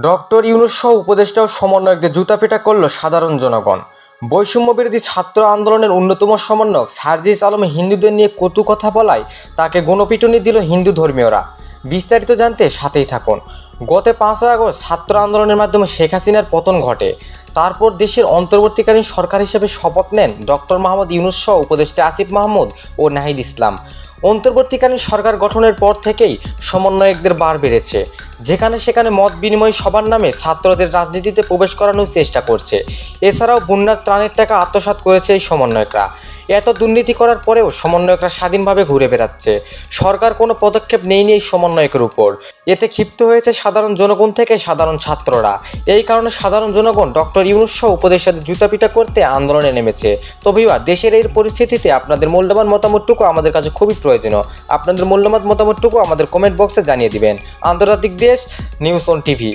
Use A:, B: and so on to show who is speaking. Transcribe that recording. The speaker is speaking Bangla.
A: ডক্টর ইউনূস সহ উপদেষ্টা ও সমন্বয়কদের জুতাপেটা করল সাধারণ জনগণ। বৈষম্যবিরোধী ছাত্র আন্দোলনের অন্যতম সমন্বয়ক সার্জিস আলম হিন্দুদের নিয়ে কটু কথা বলায় তাকে গণপিটুনি দিল হিন্দু ধর্মীয়রা। বিস্তারিত জানতে সাথেই থাকুন। গত 5 আগস্ট ছাত্র আন্দোলনের মাধ্যমে শেখ হাসিনার পতন ঘটে। তারপর দেশের অন্তর্বর্তীকালীন সরকার হিসেবে শপথ নেন ডক্টর মোহাম্মদ ইউনূস সহ উপদেষ্টা আসিফ মাহমুদ ও নাহিদ ইসলাম। অন্তর্বর্তীকালীন সরকার গঠনের পর থেকেই সমন্বয়কদের বার বেড়েছে, যেখানে সেখানে মত বিনিময় সবার নামে ছাত্রদের রাজনীতিতে প্রবেশ করানোর চেষ্টা করছে। এছাড়াও বন্যার ত্রাণের টাকা আত্মসাৎ করেছে এই সমন্বয়করা। এত দুর্নীতি করার পরেও সমন্বয়করা স্বাধীনভাবে ঘুরে বেড়াচ্ছে। সরকার কোনো পদক্ষেপ নেয়নি এই সমন্বয়কের উপর। এতে ক্ষিপ্ত হয়েছে সাধারণ জনগণ থেকে সাধারণ ছাত্ররা। এই কারণে সাধারণ জনগণ ডক্টর ইউনূস সহ উপদেষ্টাদের জুতাপিটা করতে আন্দোলনে নেমেছে। তো ভিউয়া, দেশের এই পরিস্থিতিতে আপনাদের মূল্যবান মতামতটুকু আমাদের কাছে খুবই প্রয়োজনীয়। আপনাদের মূল্যবান মতামতটুকু আমাদের কমেন্ট বক্সে জানিয়ে দিবেন। আন্তর্জাতিক দেশ নিউজ অন টিভি।